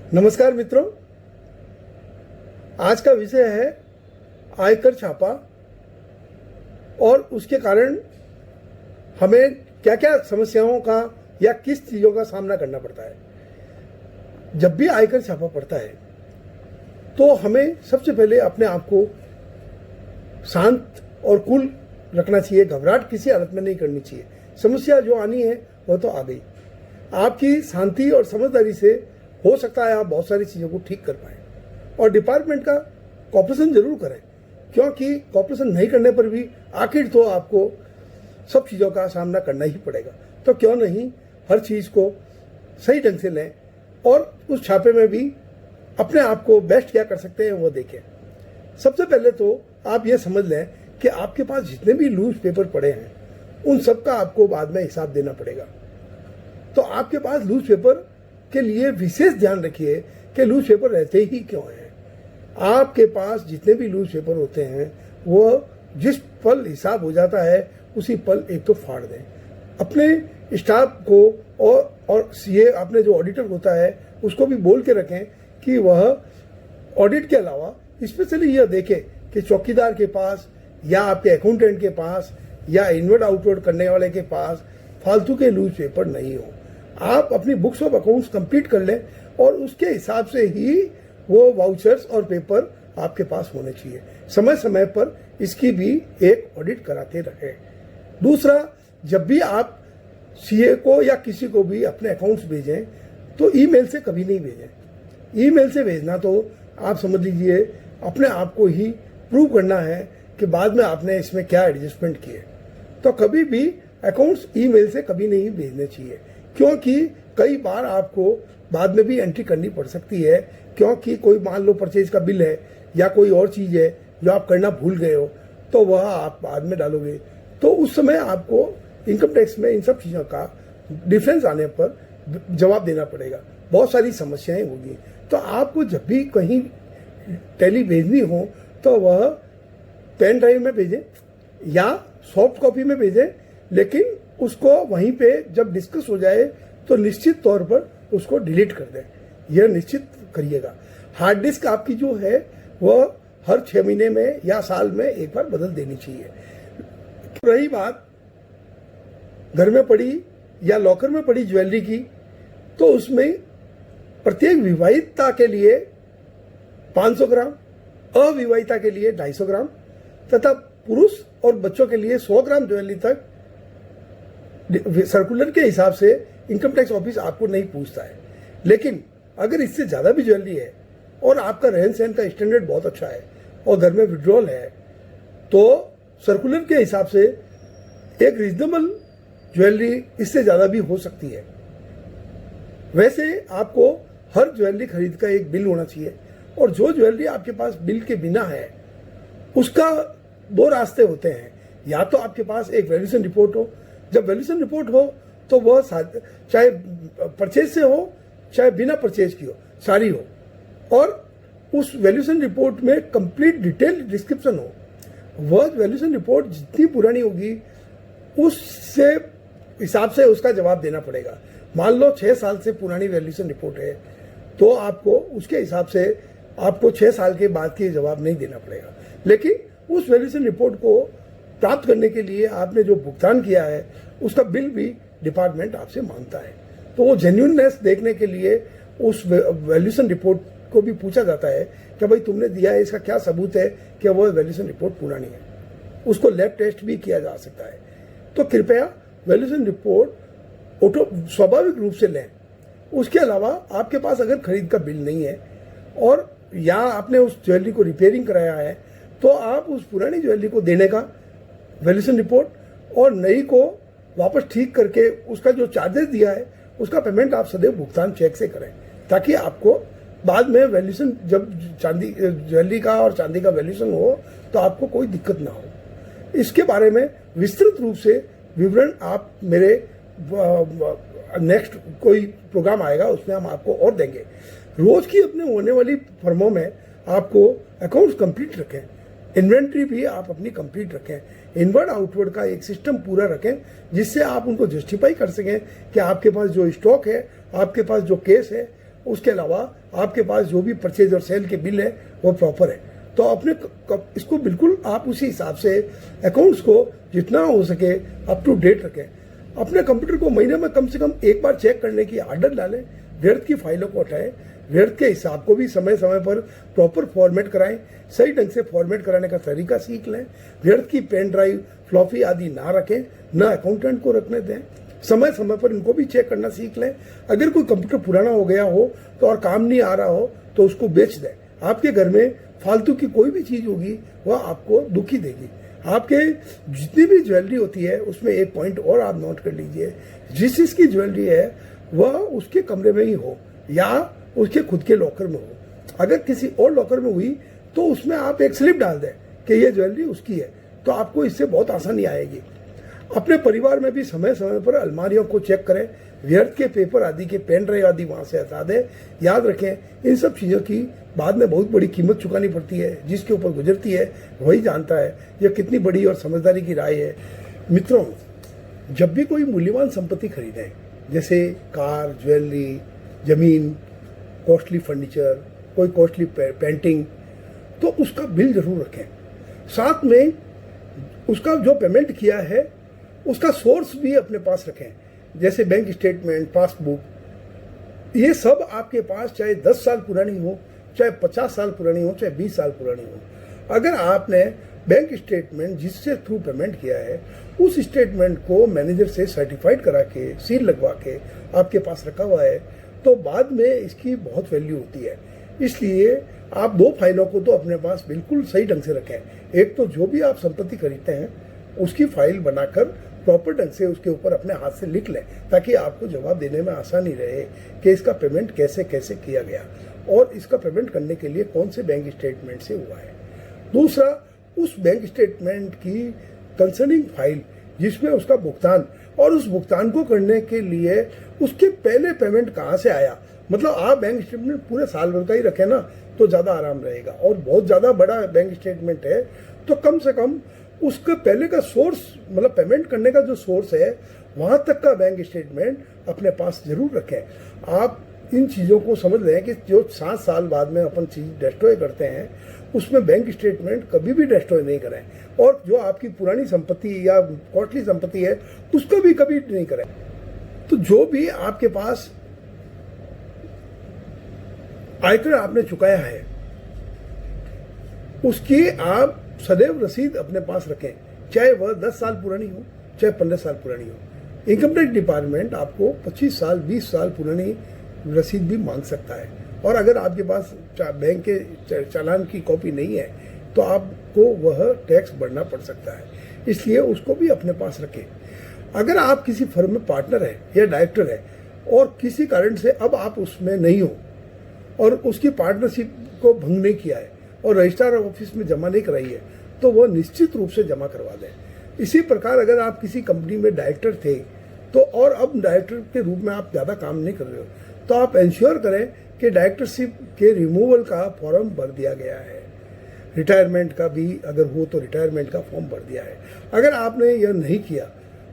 नमस्कार मित्रों, आज का विषय है आयकर छापा और उसके कारण हमें क्या क्या समस्याओं का या किस चीज़ों का सामना करना पड़ता है। जब भी आयकर छापा पड़ता है तो हमें सबसे पहले अपने आप को शांत और कूल रखना चाहिए। घबराहट किसी हालत में नहीं करनी चाहिए। समस्या जो आनी है वह तो आ गई। आपकी शांति और समझदारी से हो सकता है आप बहुत सारी चीज़ों को ठीक कर पाएँ और डिपार्टमेंट का कॉपरेशन जरूर करें, क्योंकि कॉपरेशन नहीं करने पर भी आखिर तो आपको सब चीज़ों का सामना करना ही पड़ेगा। तो क्यों नहीं हर चीज़ को सही ढंग से लें और उस छापे में भी अपने आप को बेस्ट क्या कर सकते हैं वो देखें। सबसे पहले तो आप ये समझ लें कि आपके पास जितने भी लूज पेपर पड़े हैं उन सब का आपको बाद में हिसाब देना पड़ेगा। तो आपके पास लूज पेपर के लिए विशेष ध्यान रखिए कि लूज पेपर रहते ही क्यों हैं। आपके पास जितने भी लूज पेपर होते हैं वो जिस पल हिसाब हो जाता है उसी पल एक तो फाड़ दें। अपने स्टाफ को और सीए अपने जो ऑडिटर होता है उसको भी बोल के रखें कि वह ऑडिट के अलावा स्पेशली यह देखें कि चौकीदार के पास या आपके अकाउंटेंट के पास या इनवर्ड आउटवर्ड करने वाले के पास फालतू के लूज पेपर नहीं हो। आप अपनी बुक्स ऑफ अकाउंट्स कंप्लीट कर लें और उसके हिसाब से ही वो वाउचर्स और पेपर आपके पास होने चाहिए। समय समय पर इसकी भी एक ऑडिट कराते रहें। दूसरा, जब भी आप सीए को या किसी को भी अपने अकाउंट्स भेजें तो ईमेल से कभी नहीं भेजें। ईमेल से भेजना तो आप समझ लीजिए अपने आप को ही प्रूव करना है कि बाद में आपने इसमें क्या एडजस्टमेंट किए। तो कभी भी अकाउंट्स ईमेल से कभी नहीं भेजने चाहिए, क्योंकि कई बार आपको बाद में भी एंट्री करनी पड़ सकती है, क्योंकि कोई मान लो परचेज का बिल है या कोई और चीज़ है जो आप करना भूल गए हो तो वह आप बाद में डालोगे। तो उस समय आपको इनकम टैक्स में इन सब चीज़ों का डिफरेंस आने पर जवाब देना पड़ेगा। बहुत सारी समस्याएं होगी। तो आपको जब भी कहीं टैली भेजनी हो तो वह पेन ड्राइव में भेजें या सॉफ्ट कॉपी में भेजें, लेकिन उसको वहीं पे जब डिस्कस हो जाए तो निश्चित तौर पर उसको डिलीट कर दें। यह निश्चित करिएगा। हार्ड डिस्क आपकी जो है वह हर 6 महीने में या साल में एक बार बदल देनी चाहिए। रही बात घर में पड़ी या लॉकर में पड़ी ज्वेलरी की, तो उसमें प्रत्येक विवाहिता के लिए 500 ग्राम, अविवाहिता के लिए 250 ग्राम तथा पुरुष और बच्चों के लिए 100 ग्राम ज्वेलरी तक सर्कुलर के हिसाब से इनकम टैक्स ऑफिस आपको नहीं पूछता है। लेकिन अगर इससे ज़्यादा भी ज्वेलरी है और आपका रहन सहन का स्टैंडर्ड बहुत अच्छा है और घर में विड्रॉल है तो सर्कुलर के हिसाब से एक रीजनेबल ज्वेलरी इससे ज़्यादा भी हो सकती है। वैसे आपको हर ज्वेलरी खरीद का एक बिल होना चाहिए और जो ज्वेलरी आपके पास बिल के बिना है उसका 2 रास्ते होते हैं। या तो आपके पास एक वैल्यूएशन रिपोर्ट हो। जब वैल्यूएशन रिपोर्ट हो तो वह चाहे परचेज से हो चाहे बिना परचेज की हो, सारी हो, और उस वैल्यूएशन रिपोर्ट में कंप्लीट डिटेल डिस्क्रिप्शन हो। वह वैल्यूएशन रिपोर्ट जितनी पुरानी होगी उससे हिसाब से उसका जवाब देना पड़ेगा। मान लो 6 साल से पुरानी वैल्यूएशन रिपोर्ट है तो आपको उसके हिसाब से आपको 6 साल के बाद के जवाब नहीं देना पड़ेगा। लेकिन उस वैल्यूएशन रिपोर्ट को प्राप्त करने के लिए आपने जो भुगतान किया है उसका बिल भी डिपार्टमेंट आपसे मांगता है। तो वो जेन्युइननेस देखने के लिए उस वैल्यूएशन रिपोर्ट को भी पूछा जाता है कि भाई तुमने दिया है, इसका क्या सबूत है कि वह वैल्यूएशन रिपोर्ट पुरानी है। उसको लैब टेस्ट भी किया जा सकता है। तो कृपया वैल्यूएशन रिपोर्ट स्वाभाविक रूप से लें। उसके अलावा आपके पास अगर खरीद का बिल नहीं है और या आपने उस ज्वेलरी को रिपेयरिंग कराया है तो आप उस पुरानी ज्वेलरी को देने का वैल्यूएशन रिपोर्ट और नई को वापस ठीक करके उसका जो चार्जेस दिया है उसका पेमेंट आप सदैव भुगतान चेक से करें, ताकि आपको बाद में वैल्यूएशन जब चांदी ज्वेलरी का और चांदी का वैल्यूएशन हो तो आपको कोई दिक्कत ना हो। इसके बारे में विस्तृत रूप से विवरण आप मेरे नेक्स्ट कोई प्रोग्राम आएगा उसमें हम आपको और देंगे। रोज की अपने होने वाली फर्मों में आपको अकाउंट्स कंप्लीट रखें, इन्वेंट्री भी आप अपनी कंप्लीट रखें, इनवर्ड आउटवर्ड का एक सिस्टम पूरा रखें जिससे आप उनको जस्टिफाई कर सकें कि आपके पास जो स्टॉक है, आपके पास जो केस है उसके अलावा आपके पास जो भी परचेज और सेल के बिल है वो प्रॉपर है। तो अपने इसको बिल्कुल आप उसी हिसाब से अकाउंट्स को जितना हो सके अप टू डेट रखें। अपने कंप्यूटर को महीने में कम से कम एक बार चेक करने की आदत डालें। व्यर्थ की फाइलों को हटाएं, व्यर्थ के हिसाब को भी समय समय पर प्रॉपर फॉर्मेट कराएं, सही ढंग से फॉर्मेट कराने का तरीका सीख लें। व्यर्थ की पेन ड्राइव, फ्लॉपी आदि ना रखें, ना अकाउंटेंट को रखने दें। समय समय पर इनको भी चेक करना सीख लें। अगर कोई कंप्यूटर पुराना हो गया हो तो और काम नहीं आ रहा हो तो उसको बेच दें। आपके घर में फालतू की कोई भी चीज होगी वह आपको दुखी देगी। आपके जितनी भी ज्वेलरी होती है उसमें एक पॉइंट और आप नोट कर लीजिए, जिस चीज की ज्वेलरी है वह उसके कमरे में ही हो या उसके खुद के लॉकर में हो। अगर किसी और लॉकर में हुई तो उसमें आप एक स्लिप डाल दें कि ये ज्वेलरी उसकी है, तो आपको इससे बहुत आसानी आएगी। अपने परिवार में भी समय समय पर अलमारियों को चेक करें। व्यर्थ के पेपर आदि के पेन ड्राइव आदि वहां से हटा दें। याद रखें, इन सब चीज़ों की बाद में बहुत बड़ी कीमत चुकानी पड़ती है। जिसके ऊपर गुजरती है वही जानता है यह कितनी बड़ी और समझदारी की राय है। मित्रों, जब भी कोई मूल्यवान संपत्ति खरीदें, जैसे कार, ज्वेलरी, जमीन, कॉस्टली फर्नीचर, कोई कॉस्टली पेंटिंग, तो उसका बिल जरूर रखें। साथ में उसका जो पेमेंट किया है उसका सोर्स भी अपने पास रखें, जैसे बैंक स्टेटमेंट, पासबुक। ये सब आपके पास चाहे 10 साल पुरानी हो, चाहे 50 साल पुरानी हो, चाहे 20 साल पुरानी हो। अगर आपने बैंक स्टेटमेंट जिससे थ्रू पेमेंट किया है उस स्टेटमेंट को मैनेजर से सर्टिफाइड करा के, सील लगवा के आपके पास रखा हुआ है, तो बाद में इसकी बहुत वैल्यू होती है। इसलिए आप 2 फाइलों को तो अपने पास बिल्कुल सही ढंग से रखें। एक तो जो भी आप संपत्ति खरीदते हैं उसकी फाइल बनाकर प्रॉपर ढंग से उसके ऊपर अपने हाथ से लिख लें, ताकि आपको जवाब देने में आसानी रहे कि इसका पेमेंट कैसे कैसे किया गया और इसका पेमेंट करने के लिए कौन से बैंक स्टेटमेंट से हुआ है। दूसरा, उस बैंक स्टेटमेंट की कंसर्निंग फाइल जिसमें उसका भुगतान और उस भुगतान को करने के लिए उसके पहले पेमेंट कहाँ से आया, मतलब आप बैंक स्टेटमेंट पूरे साल भर का ही रखें ना तो ज़्यादा आराम रहेगा। और बहुत ज़्यादा बड़ा बैंक स्टेटमेंट है तो कम से कम उसका पहले का सोर्स, मतलब पेमेंट करने का जो सोर्स है वहाँ तक का बैंक स्टेटमेंट अपने पास जरूर रखें। आप इन चीज़ों को समझ लें कि जो 7 साल बाद में अपन चीज़ डिस्ट्रॉय करते हैं उसमें बैंक स्टेटमेंट कभी भी डिस्ट्रॉय नहीं करें, और जो आपकी पुरानी संपत्ति या कॉस्टली संपत्ति है उसको भी कभी नहीं करें। तो जो भी आपके पास आयकर आपने चुकाया है उसकी आप सदैव रसीद अपने पास रखें, चाहे वह 10 साल पुरानी हो, चाहे 15 साल पुरानी हो। इनकम टैक्स डिपार्टमेंट आपको 25 साल 20 साल पुरानी रसीद भी मांग सकता है, और अगर आपके पास बैंक के चालान की कॉपी नहीं है तो आपको वह टैक्स भरना पड़ सकता है। इसलिए उसको भी अपने पास रखें। अगर आप किसी फर्म में पार्टनर है या डायरेक्टर है और किसी कारण से अब आप उसमें नहीं हो और उसकी पार्टनरशिप को भंग नहीं किया है और रजिस्ट्रार ऑफिस में जमा नहीं कराई है, तो वह निश्चित रूप से जमा करवा दें। इसी प्रकार अगर आप किसी कंपनी में डायरेक्टर थे तो और अब डायरेक्टर के रूप में आप ज़्यादा काम नहीं कर रहे हो, तो आप इंश्योर करें कि डायरेक्टरशिप के रिमूवल का फॉर्म भर दिया गया है। रिटायरमेंट का भी अगर हो तो रिटायरमेंट का फॉर्म भर दिया है। अगर आपने यह नहीं किया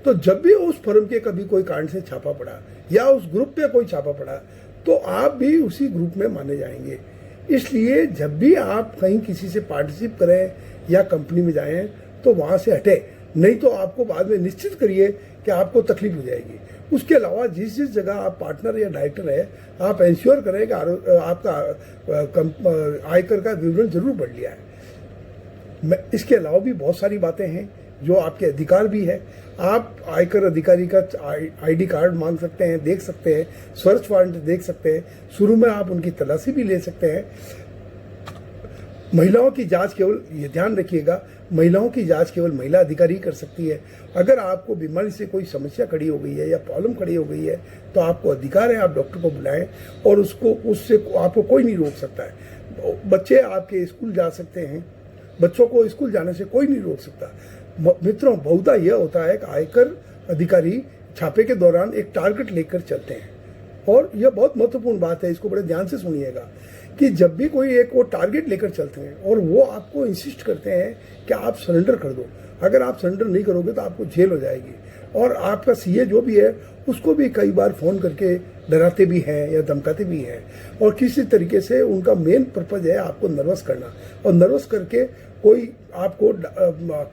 तो जब भी उस फर्म के कभी कोई कारण से छापा पड़ा या उस ग्रुप पे कोई छापा पड़ा तो आप भी उसी ग्रुप में माने जाएंगे। इसलिए जब भी आप कहीं किसी से पार्टनरशिप करें या कंपनी में जाएं तो वहाँ से हटे, नहीं तो आपको बाद में निश्चित करिए कि आपको तकलीफ हो जाएगी। उसके अलावा जिस जिस जगह आप पार्टनर या डायरेक्टर है आप इंश्योर करें कि आपका आयकर का विवरण जरूर पढ़ लिया है। इसके अलावा भी बहुत सारी बातें हैं जो आपके अधिकार भी है। आप आयकर अधिकारी का आईडी कार्ड मांग सकते हैं, देख सकते हैं, सर्च वारंट देख सकते हैं, शुरू में आप उनकी तलाशी भी ले सकते हैं। महिलाओं की जांच केवल, ये ध्यान रखिएगा, महिलाओं की जांच केवल महिला अधिकारी कर सकती है। अगर आपको बीमारी से कोई समस्या खड़ी हो गई है या प्रॉब्लम खड़ी हो गई है तो आपको अधिकार है, आप डॉक्टर को बुलाएं और उससे आपको कोई नहीं रोक सकता है। बच्चे आपके स्कूल जा सकते हैं, बच्चों को स्कूल जाने से कोई नहीं रोक सकता। मित्रों, बहुधा यह होता है कि आयकर अधिकारी छापे के दौरान एक टारगेट लेकर चलते हैं और यह बहुत महत्वपूर्ण बात है, इसको बड़े ध्यान से सुनिएगा कि जब भी कोई एक वो टारगेट लेकर चलते हैं और वो आपको इंसिस्ट करते हैं कि आप सरेंडर कर दो, अगर आप सरेंडर नहीं करोगे तो आपको जेल हो जाएगी, और आपका सीए जो भी है उसको भी कई बार फ़ोन करके डराते भी हैं या धमकाते भी हैं, और किसी तरीके से उनका मेन पर्पज़ है आपको नर्वस करना, और नर्वस करके कोई आपको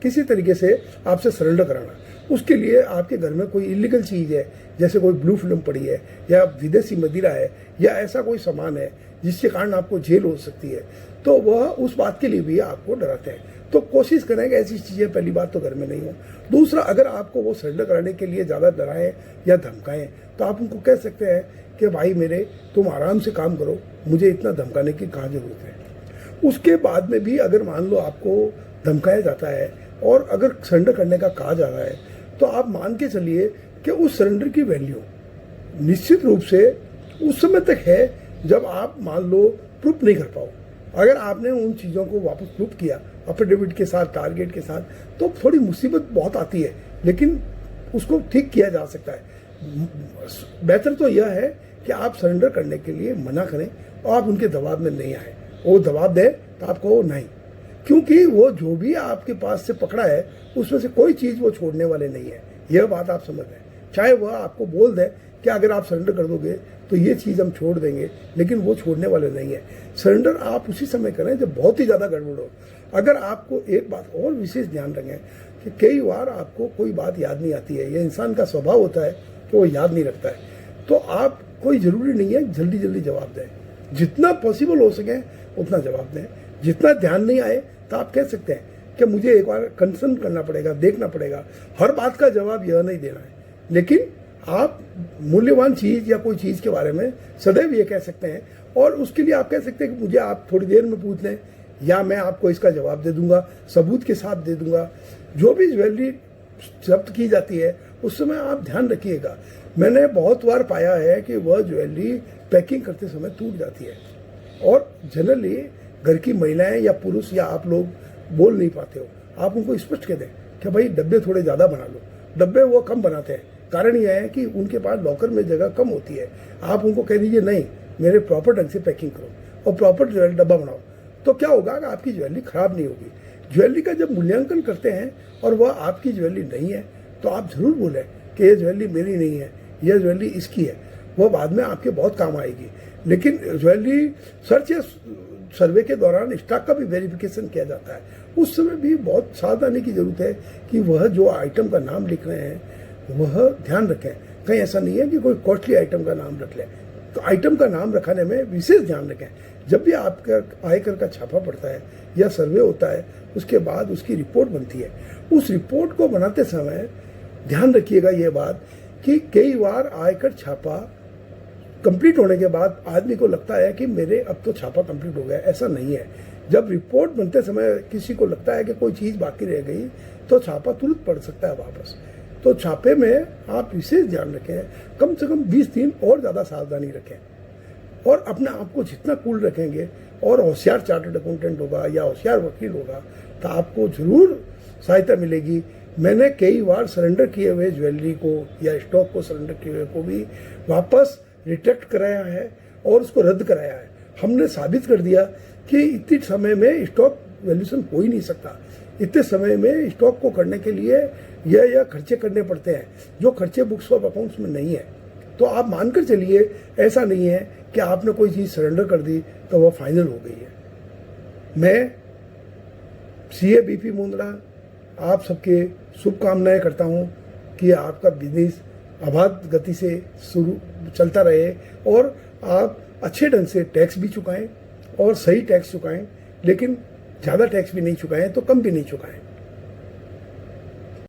किसी तरीके से आपसे सरेंडर कराना। उसके लिए आपके घर में कोई इलीगल चीज़ है, जैसे कोई ब्लू फिल्म पड़ी है या विदेशी मदिरा है या ऐसा कोई सामान है जिसके कारण आपको जेल हो सकती है, तो वह उस बात के लिए भी आपको डराते हैं। तो कोशिश करें कि ऐसी चीज़ें पहली बात तो घर में नहीं हो। दूसरा, अगर आपको वो सरेंडर कराने के लिए ज़्यादा डराएं या धमकाएं तो आप उनको कह सकते हैं कि भाई मेरे, तुम आराम से काम करो, मुझे इतना धमकाने की कहाँ ज़रूरत है। उसके बाद में भी अगर मान लो आपको धमकाया जाता है और अगर सरेंडर करने का कहा जा रहा है, तो आप मान के चलिए कि उस सरेंडर की वैल्यू निश्चित रूप से उस समय तक है जब आप मान लो प्रूफ नहीं कर पाओ। अगर आपने उन चीज़ों को वापस प्रूफ किया अफिडेविट के साथ, टारगेट के साथ, तो थोड़ी मुसीबत बहुत आती है, लेकिन उसको ठीक किया जा सकता है। बेहतर तो यह है कि आप सरेंडर करने के लिए मना करें और आप उनके दबाव में नहीं आए। वो दबाव दें तो आप कहो नहीं, क्योंकि वो जो भी आपके पास से पकड़ा है उसमें से कोई चीज़ वो छोड़ने वाले नहीं है। यह बात आप समझ लें। चाहे वह आपको बोल दे कि अगर आप सरेंडर कर दोगे तो ये चीज़ हम छोड़ देंगे, लेकिन वो छोड़ने वाले नहीं है। सरेंडर आप उसी समय करें जब बहुत ही ज़्यादा गड़बड़ हो। अगर आपको एक बात और विशेष ध्यान रखें कि कई बार आपको कोई बात याद नहीं आती है, यह इंसान का स्वभाव होता है कि वो याद नहीं रखता है, तो आप कोई ज़रूरी नहीं है जल्दी जल्दी जवाब दें। जितना पॉसिबल हो सके उतना जवाब दें। जितना ध्यान नहीं आए तो आप कह सकते हैं कि मुझे एक बार कंसर्न करना पड़ेगा, देखना पड़ेगा। हर बात का जवाब यह नहीं देना है, लेकिन आप मूल्यवान चीज़ या कोई चीज़ के बारे में सदैव ये कह सकते हैं, और उसके लिए आप कह सकते हैं कि मुझे आप थोड़ी देर में पूछ लें या मैं आपको इसका जवाब दे दूंगा, सबूत के साथ दे दूंगा। जो भी ज्वेलरी जब्त की जाती है उस समय आप ध्यान रखिएगा। मैंने बहुत बार पाया है कि वह ज्वेलरी पैकिंग करते समय टूट जाती है, और जनरली घर की महिलाएं या पुरुष या आप लोग बोल नहीं पाते हो। आप उनको स्पष्ट कह दें कि भाई डब्बे थोड़े ज़्यादा बना लो। डब्बे वो कम बनाते हैं, कारण यह है कि उनके पास लॉकर में जगह कम होती है। आप उनको कह दीजिए नहीं, मेरे प्रॉपर ढंग से पैकिंग करो और प्रॉपर डब्बा बनाओ, तो क्या होगा कि आपकी ज्वेलरी खराब नहीं होगी। ज्वेलरी का जब मूल्यांकन करते हैं और वह आपकी ज्वेलरी नहीं है तो आप ज़रूर बोलें कि ये ज्वेलरी मेरी नहीं है, यह ज्वेलरी इसकी है। वह बाद में आपके बहुत काम आएगी। लेकिन ज्वेलरी सर्च या सर्वे के दौरान स्टॉक का भी वेरिफिकेशन किया जाता है। उस समय भी बहुत सावधानी की ज़रूरत है कि वह जो आइटम का नाम लिख रहे हैं वह ध्यान रखें। कहीं ऐसा नहीं है कि कोई कॉस्टली आइटम का नाम रख लें। तो आइटम का नाम रखने में विशेष ध्यान रखें। जब भी आपका आयकर का छापा पड़ता है या सर्वे होता है, उसके बाद उसकी रिपोर्ट बनती है। उस रिपोर्ट को बनाते समय ध्यान रखिएगा ये बात कि कई बार आयकर छापा कंप्लीट होने के बाद आदमी को लगता है कि मेरे अब तो छापा कंप्लीट हो गया। ऐसा नहीं है। जब रिपोर्ट बनते समय किसी को लगता है कि कोई चीज़ बाकी रह गई तो छापा तुरंत पड़ सकता है वापस। तो छापे में आप विशेष ध्यान रखें, कम से कम 20 दिन और ज़्यादा सावधानी रखें, और अपने आप को जितना कूल रखेंगे और होशियार चार्टर्ड अकाउंटेंट होगा या होशियार वकील होगा तो आपको ज़रूर सहायता मिलेगी। मैंने कई बार सरेंडर किए हुए ज्वेलरी को या स्टॉक को सरेंडर किए हुए को भी वापस रिटेक्ट कराया है और उसको रद्द कराया है। हमने साबित कर दिया कि इतने समय में स्टॉक वैल्यूएशन हो ही नहीं सकता। इतने समय में स्टॉक को करने के लिए यह खर्चे करने पड़ते हैं जो खर्चे बुक्स ऑफ अकाउंट्स में नहीं है। तो आप मानकर चलिए, ऐसा नहीं है कि आपने कोई चीज़ सरेंडर कर दी तो वह फाइनल हो गई है। मैं सीए बीपी मुंद्रा आप सबके शुभकामनाएं करता हूं कि आपका बिजनेस आबाद गति से शुरू चलता रहे और आप अच्छे ढंग से टैक्स भी चुकाएं और सही टैक्स चुकाएं, लेकिन ज़्यादा टैक्स भी नहीं चुकाएं तो कम भी नहीं चुकाएं।